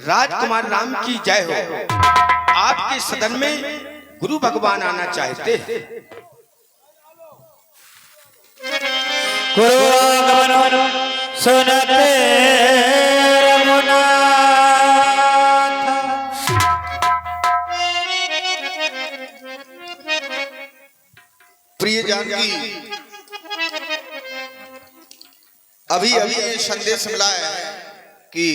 राजकुमार राम की जय हो। आपके सदन में गुरु भगवान आना चाहते हैं। गुरु आगमन सुनते रघुनाथ। प्रिय जानकी, अभी अभी ये संदेश मिला है कि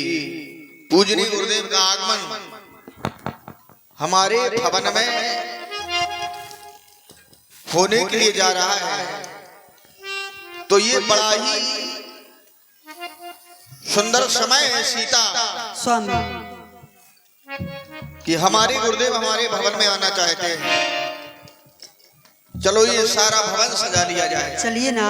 पूजनीय गुरुदेव का आगमन हमारे भवन में होने के लिए जा रहा है। तो ये बड़ा ही सुंदर समय है सीता स्वामी कि हमारे गुरुदेव हमारे भवन में आना चाहते हैं। चलो ये सारा भवन सजा लिया जाए। चलिए ना।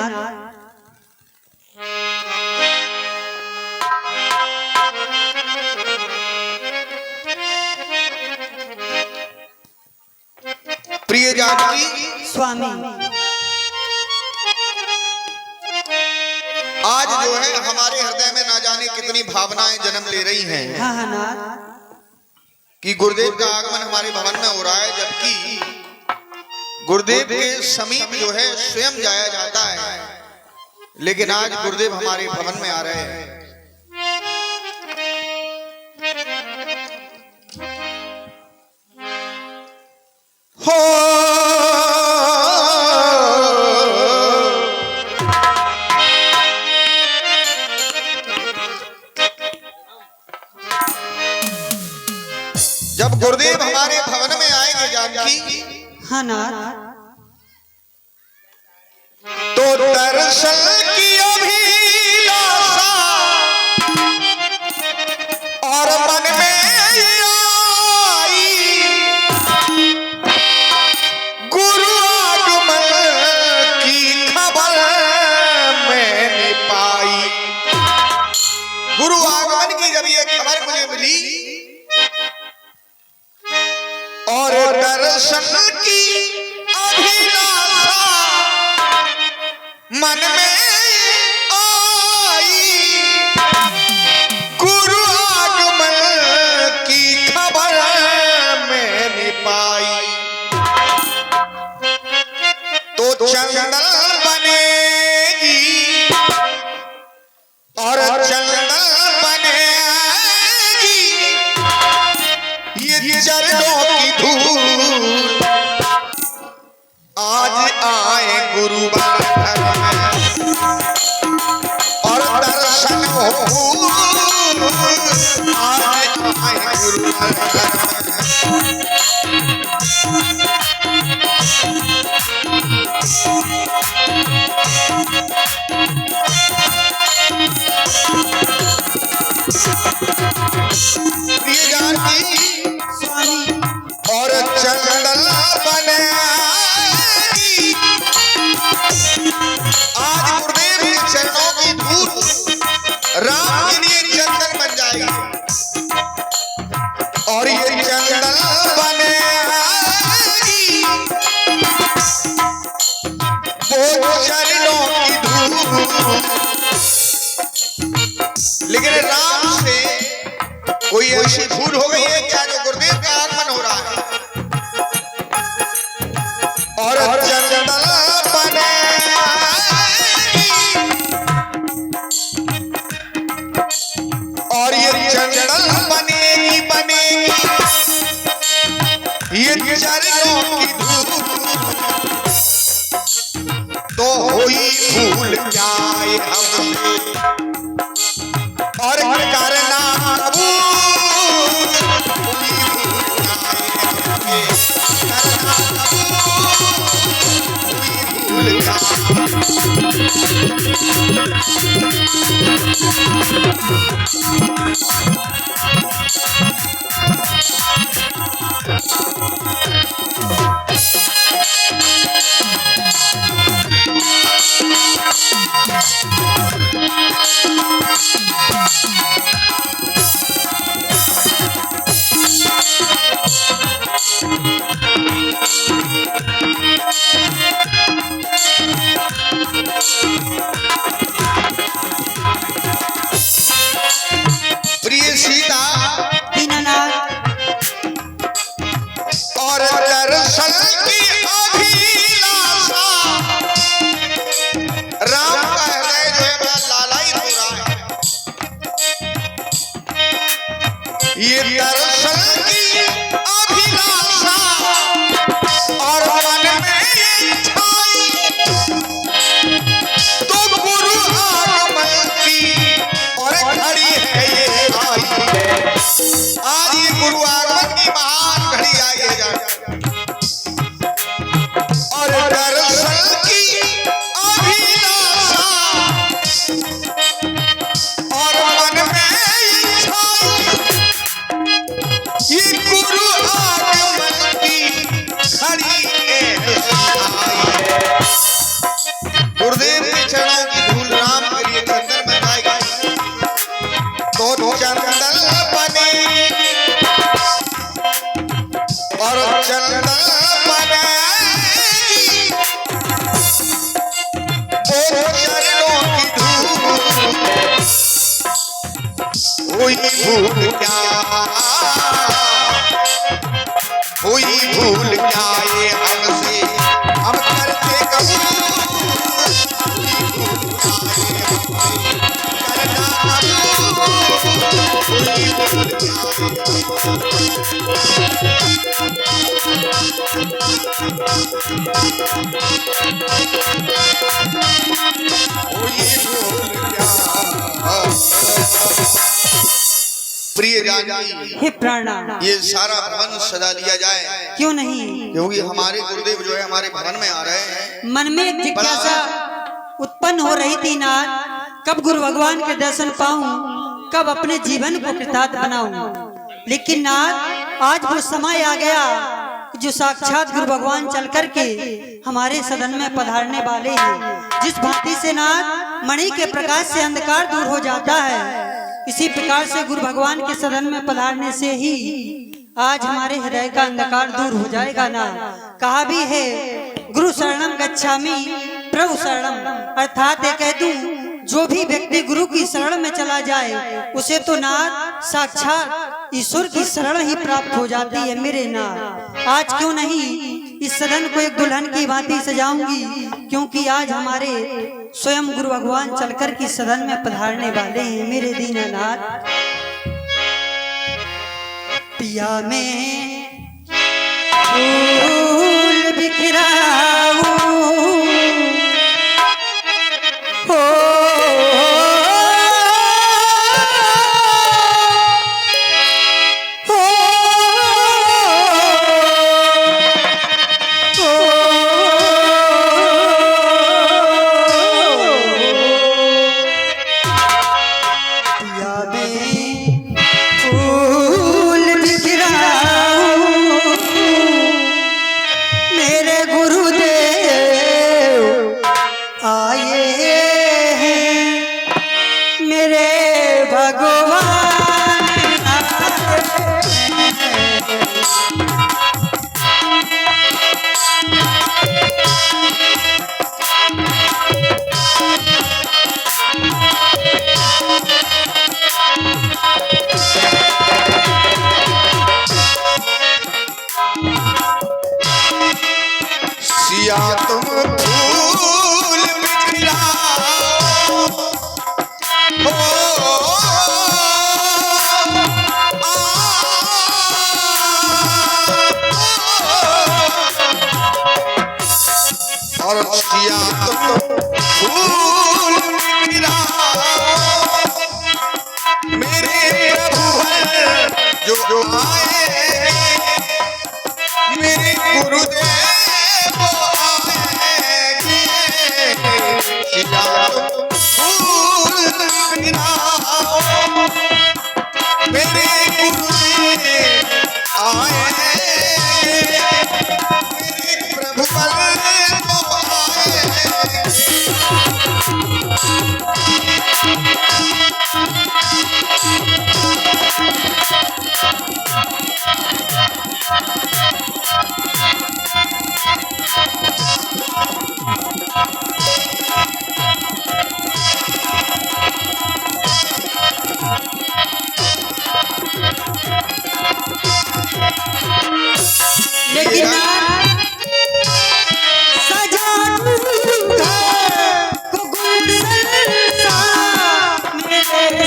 प्रिय जानकी स्वामी आज जो है हमारे हृदय में ना जाने कितनी भावनाएं जन्म ले रही हैं। हाँ हाँ नाथ। कि गुरुदेव का आगमन हमारे भवन में हो रहा है, जबकि गुरुदेव के समीप जो है स्वयं जाया जाता है, लेकिन आज गुरुदेव हमारे भवन में आ रहे हैं। हो जब गुरुदेव हमारे भवन में आएंगे जानकी, हाँ नाथ। तो दर्शन की अभिलाषा और मन में आई, गुरु आगमन की खबर मैंने पाई। गुरु आगमन की जब ये खबर मुझे मिली और दर्शन की अभिलाषा मन में आई, गुरु आगमन की खबर मैंने पाई। तो चंदन बनेगी और चंदन बनेगी ये चरणों की धूल। आज आए गुरु घर में और दर्शन हो, आज आए गुरु घर में। प्रिय जानकी स्वामी और चंदन बनेगी, आज गुरुदेव के चरणों की धूल राम के लिए चंदन बन जाएगी। और ये चंदन बनेगी वो चरणों की धूल। लेकिन राम से कोई ऐसी भूल हो गई है क्या जो गुरुदेव का आगमन हो रहा है और चंदन बनेगी और ये चंदन बनेगी ये चरणों की धूल। तो हुई भूल जाए हमसे और करना कबूल, हुई भूल जाए हमसे, करना कबूल, हुई भूल जाए। गुरुदेव के चरणों की धूल राम के लिए चंदन बनाएगा तो चंदन बने और चंदन बने ओ चरणों की धूल हुई भूल क्या हुई भूल क्या ये हमसे हम करते कबूल प्रिय जानकी, हे प्राणनाथ, ये सारा भवन सजा लिया जाए, क्यों नहीं? क्योंकि हमारे गुरुदेव जो है हमारे भवन में आ रहे हैं। मन में एक जिज्ञासा उत्पन्न हो रही थी नाथ, कब गुरु भगवान के दर्शन पाऊं, कब अपने जीवन को कृतार्थ बनाऊं। लेकिन नाथ आज वो समय आ गया जो साक्षात गुरु भगवान चल करके हमारे सदन में पधारने वाले हैं। जिस भांति से नाथ मणि के प्रकाश से अंधकार दूर हो जाता है, इसी प्रकार से गुरु भगवान के सदन में पधारने से ही आज हमारे हृदय का अंधकार दूर हो जाएगा ना। कहा भी है गुरु शरणम गच्छामि प्रभु शरणम, अर्थात ये कह दूं जो भी व्यक्ति गुरु की शरण में चला जाए उसे तो नाथ साक्षात ईश्वर की शरण ही प्राप्त हो जाती है मेरे नाथ। आज क्यों नहीं इस सदन को एक दुल्हन की भांति सजाऊंगी, क्योंकि आज हमारे स्वयं गुरु भगवान चलकर की सदन में पधारने वाले हैं मेरे दीनानाथ। पिया में फूल बिखराऊं हो सिया तुम फूल बिखराओ हो और सिया तुम फूल बिखराओ मेरे प्रभु जो आए मेरे गुरुदेव मेरे गुरुदेव आए मेरे प्रभु लेकिन सजा दूंगा को गुलशन सा मेरे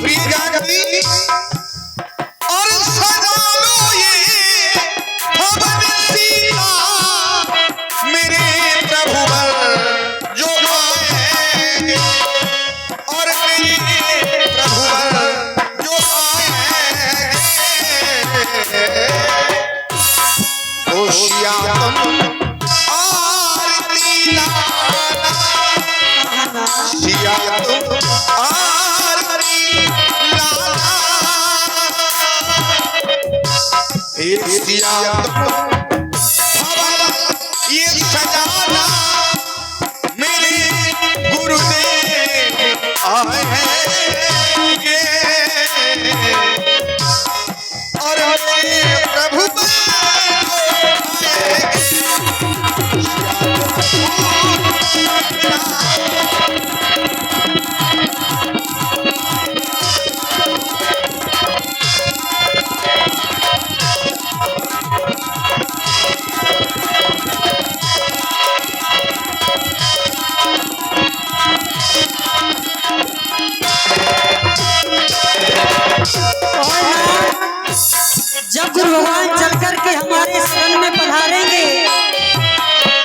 प्रिय जानकी और सजा लो हे सिया ये सजाना मेरे गुरुदेव आएंगे और मेरे प्रभु जब गुरु भगवान चल करके हमारे शरण में पधारेंगे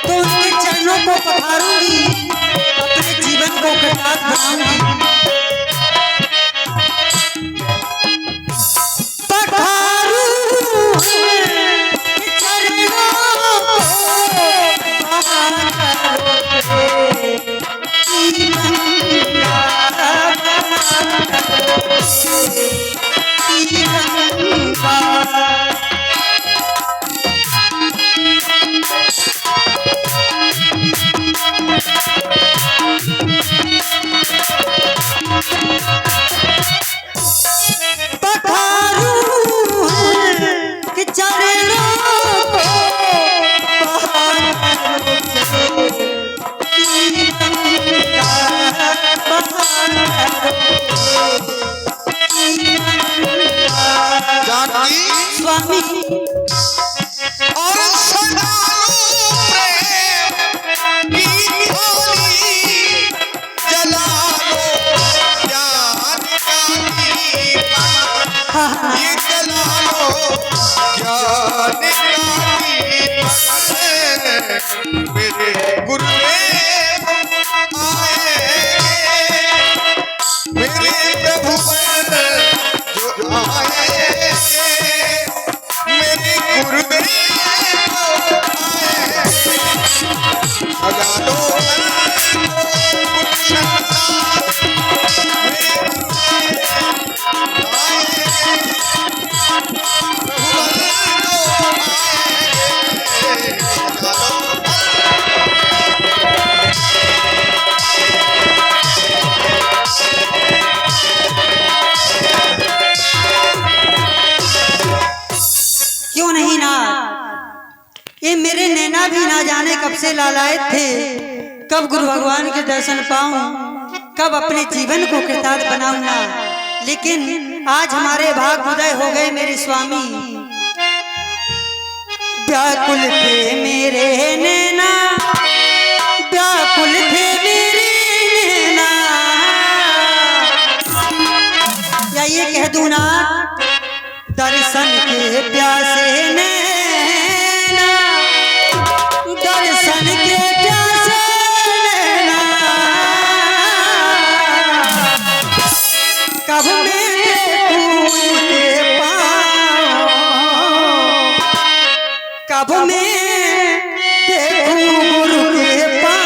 तो उनके चरणों को पधारूंगी, अपने जीवन को कृतार्थ बनाऊंगी। पधारूं चरणों स्वामी और सदालो प्रेम की थाली जला लो ज्ञान का दीपक ये जला लो ज्ञान का दीपक मेरे गुरुदेव आए मेरे प्रभु जो आए मेरे गुरुदेव सजा दो क्यों नहीं नाथ, ये मेरे नैना भी ना जाने कब से लालायत थे, कब गुरु भगवान के दर्शन पाऊं, कब अपने जीवन को कृतार्थ बनाऊंगा। लेकिन आज हमारे भाग उदय हो गए मेरे स्वामी। व्याकुल थे मेरे नैना, व्याकुल थे मेरे नैना, या ये कह दूं ना दर्शन के प्यासे नैना, दर्शन के प्यासे नैना, कब मैं देखूं उनके पाँव, कब मैं देखूं गुरु के पाँव।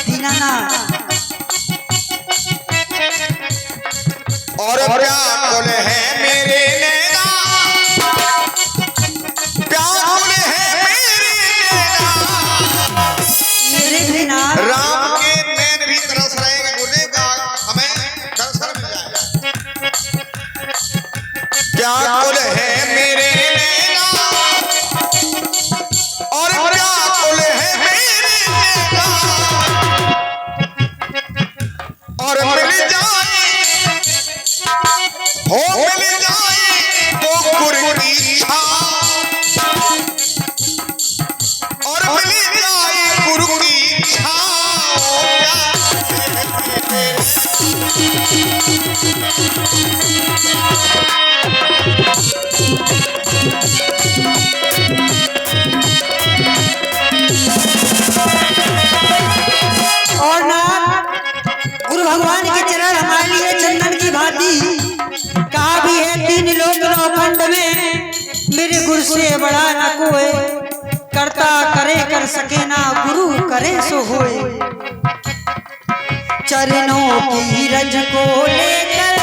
दीनानाथ और व्याकुल है मेरे नैना, व्याकुल है मेरे नैना, मेरे बिना राम के नैन भी तरस रहेंगे। गुरुदेव का हमें दर्शन मिल जाएगा। व्याकुल है मेरे नैना और व्याकुल है मेरे नैना, और मिल जाए हो मिल जाए तो गुरु की इच्छा गुरु से बड़ा न कोई, करता करे कर सके ना, गुरु करे सो होए। चरणों की रज को लेकर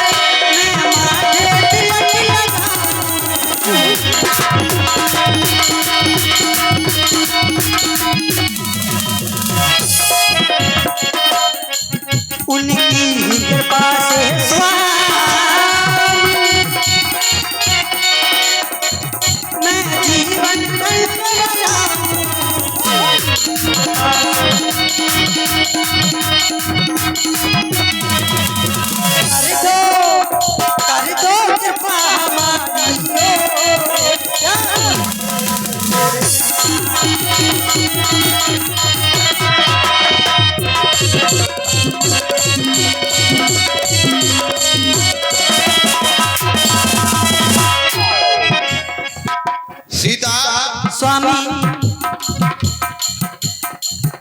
मैं माथे तिलक लगाऊं, उनकी कृपा से स्वामी मैं जीवन कर दो कृपा हमारी। सीता स्वामी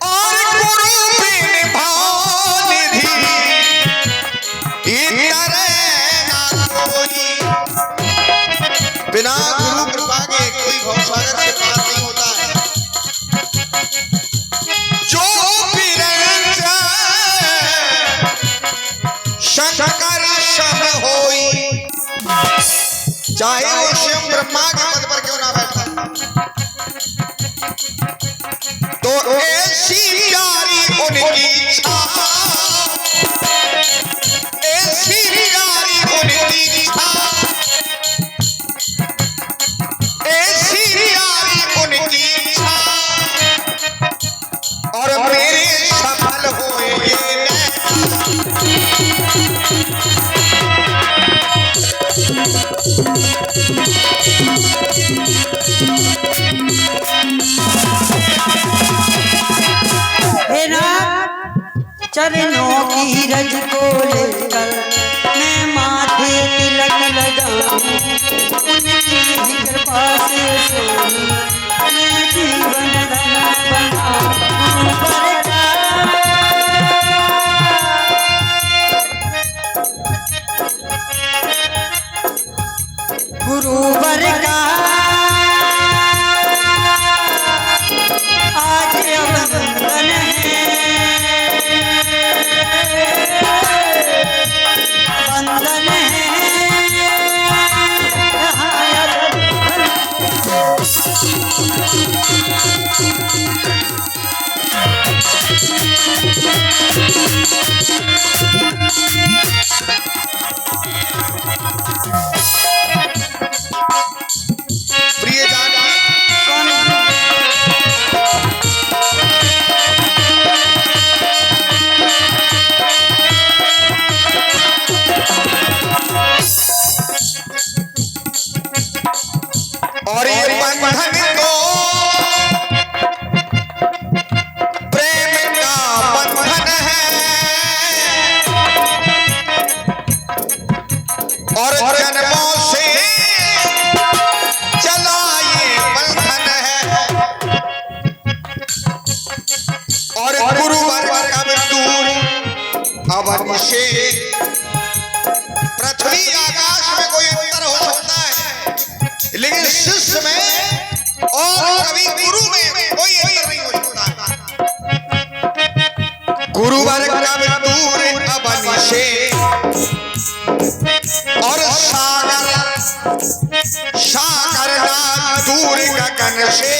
और गुरु बिन भानिधि इतरे ना कोई। बिना गुरु कृपा के कोई भवसागर से पार नहीं होता है। जो बिरंजा शंकर सह होई, चाहे वो स्वयं ब्रह्मा के पद पर क्यों ना बैठा, तो ऐसी प्यारी उनकी इच्छा, ऐसी प्यारी उनकी इच्छा, ऐसी प्यारी उनकी इच्छा, और मेरे सफल हुए ये हे नाथ, चरणों की रज को लेकर मैं माथे तिलक लगाऊं, उनकी कृपा से सोऊं, मैं जीवन धन बनाऊं। गुरुवर का आज अभिनंदन है, वंदन है। प्रिय जाना और ये बंधन तो प्रेम का बंधन है, और जन्मों से चला ये बंधन है, और गुरुवर कब दूर अवन से। पृथ्वी आकाश में कोई अंतर हो सकता है, लेकिन शिष्य में और कभी गुरु में कोई अंतर नहीं हो सकता। गुरुवर कब दूर अवन से, और सागर सागर नाथ दूर गगन से।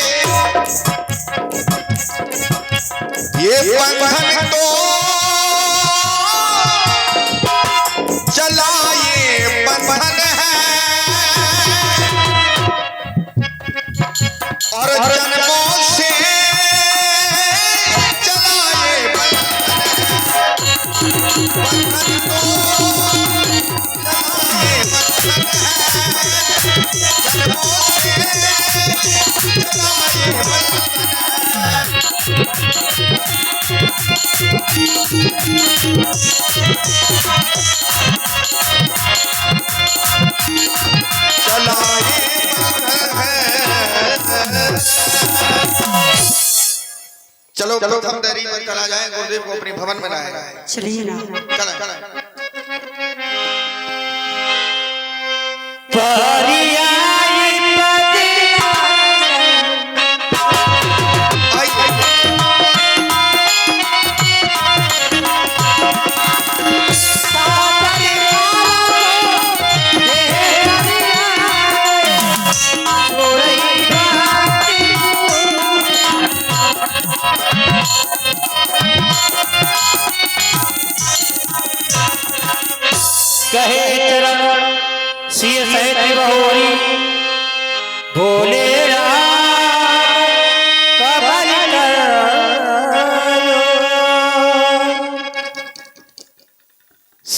ये बंधन तो चला ये बंधन है, और जन्मों से चला ये बंधन है। बंधन तो चला ये बंधन है, जन्मों से चला ये बंधन है। चला ये बंधन है। चलो प्रथम देरी पर चला जाए, गुरुदेव को अपने भवन में लाए। चलिए ना। चला चला परियाई पद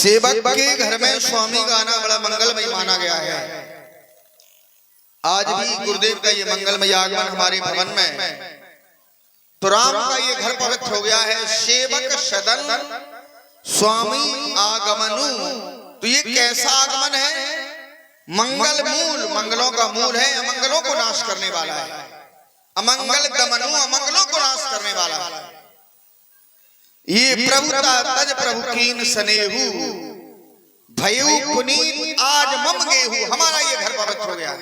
सेवक के घर में स्वामी का आना बड़ा मंगलमय माना गया है। आज भी गुरुदेव का ये मंगलमय आगमन हमारे भवन में, तो राम का ये घर पवित्र हो गया है। सेवक सदन स्वामी आगमनु, तो ये कैसा आगमन है? मंगल मूल, मंगलों का मूल है, अमंगलों को नाश करने वाला है। अमंगल दमनु, अमंगलों को नाश करने वाला है। ये प्रभुता तज प्रभु कीन सनेहु, भयु पुनीत आज मम गेहू, हमारा ये घर पवित्र हो गया।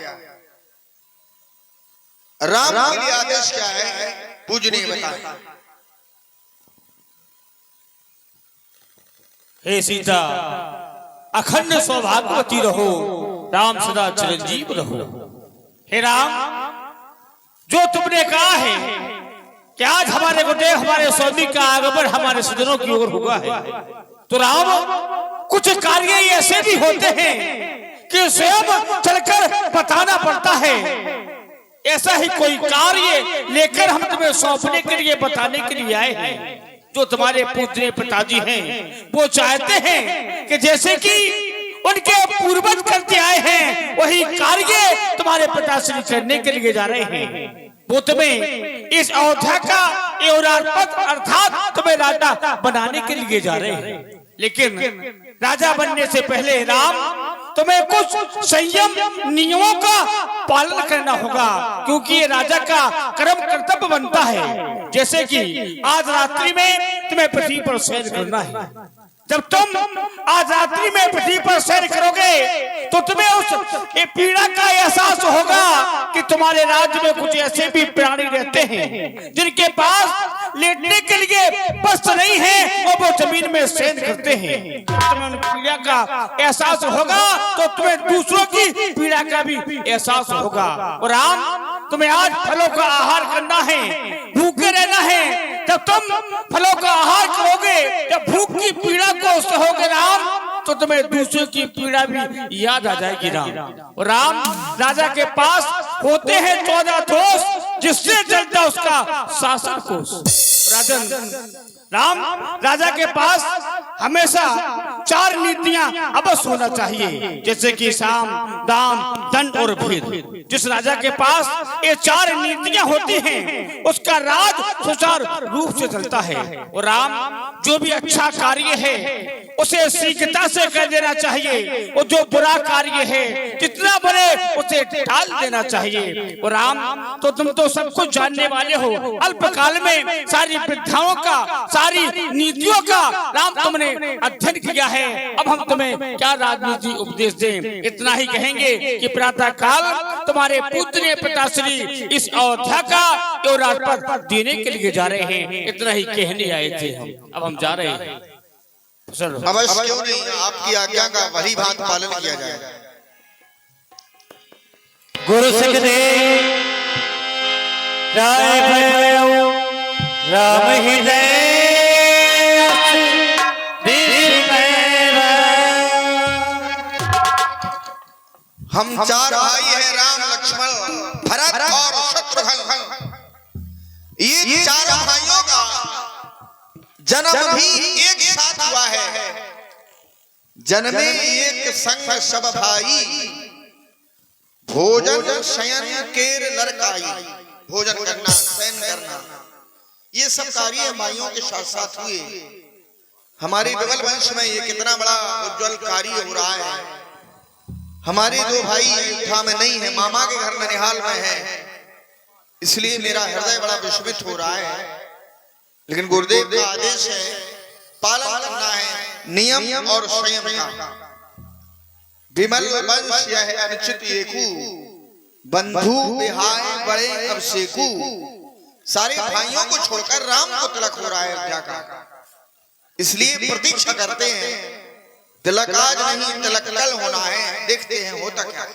राम के लिए आदेश क्या है? पूजनीय बताएं। हे सीता, अखंड सौभाग्यवती रहो, राम सदा चिरंजीव रहो। हे राम, जो तुमने कहा है कि आज हमारे गुरुदेव हमारे स्वामी का आगमन हमारे सज्जनों की ओर हुआ है, तो राम कुछ कार्य ऐसे भी होते हैं कि स्वयं चलकर बताना पड़ता है। ऐसा ही कोई कार्य लेकर हम तुम्हें सौंपने के लिए, बताने के लिए आए हैं। जो तुम्हारे पूजनीय पिताजी हैं वो चाहते हैं कि जैसे कि उनके पूर्वज करते आए हैं वही कार्य तुम्हारे पिताश्री करने के लिए जा रहे हैं। वो तुम्हें इस अयोध्या का एवरापद अर्थात तुम्हें राजा बनाने के लिए जा रहे हैं। लेकिन राजा बनने से पहले राम तुम्हें कुछ संयम नियमों का पालन करना होगा, क्योंकि ये राजा का कर्म कर्तव्य बनता है। जैसे कि आज रात्रि में तुम्हें पृथ्वी पर शयन करना है। जब तुम आज रात्रि में पृथ्वी पर शयन करोगे तो तुम्हें उस पीड़ा का एहसास होगा कि तुम्हारे राज्य में कुछ ऐसे भी प्राणी रहते हैं जिनके पास लेटने के लिए वस्त्र नहीं है और वो जमीन में शयन करते हैं। तुम्हें उन पीड़ा का एहसास होगा तो तुम्हें दूसरों की पीड़ा का भी एहसास होगा। और राम, तुम्हें आज फलों का आहार करना है, भूखे रहना है। जब तुम फलों का आहार करोगे, जब भूख की पीड़ा को सहोगे राम, तो तुम्हें दूसरों की पीड़ा भी याद आ जाएगी राम। और राम, राजा के पास होते हैं 14 दोस्त जिससे चलता उसका शासन कोष। राजन राम, राजा के पास हमेशा 4 नीतियां अवश्य होना चाहिए, जैसे कि साम, दाम, दंड और भेद। जिस राजा के पास ये 4 नीतियां होती हैं उसका राज सुचारू रूप से चलता है। और राम, जो भी अच्छा कार्य है उसे शीघ्रता से कर देना चाहिए, और जो बुरा कार्य है जितना बड़े उसे टाल देना चाहिए। और राम, तो तुम तो सब कुछ जानने वाले हो, अल्पकाल में सारी विद्याओं का, सारी नीतियों का राम तुमने अध्ययन किया है। अब हम तुम्हें क्या राजनीति उपदेश दें? इतना ही कहेंगे कि प्रातः काल तुम्हारे पूजनीय पिताश्री इस अयोध्या का तो राजपद देने के लिए जा रहे हैं। इतना ही कहने आए थे हम, अब हम जा रहे हैं। अवश्य क्यों नहीं, आपकी आज्ञा का भली भांति पालन किया जाए। गुरु सिख ने राय भयो राम ही जय, हम 4 भाई हैं, राम, लक्ष्मण, भरत और शत्रुघ्न। ये 4 भाइयों का जन्म भी एक साथ हुआ है। जन्मे एक संग सब भाई, भोजन शयन केर लड़काई। भोजन करना, शयन करना, ये सब कार्य भाइयों के साथ साथ हुए। हमारे विमल वंश में ये कितना बड़ा उज्जवल कार्य हो रहा है। हमारे 2 भाई अयोध्या में नहीं है, मामा के घर ननिहाल में है, इसलिए मेरा हृदय बड़ा विस्मित हो रहा है। लेकिन गुरुदेव का आदेश है, पालन करना है नियम और संयम का। विमल वंश यह अनुचित एकू, बंधु बिहाय बड़े अब सेकू। सारे भाइयों को छोड़कर राम को तिलक हो रहा है अयोध्या का, इसलिए प्रतीक्षा करते हैं। तिलक आज नहीं, तिलक कल होना है। देखते हैं होता क्या।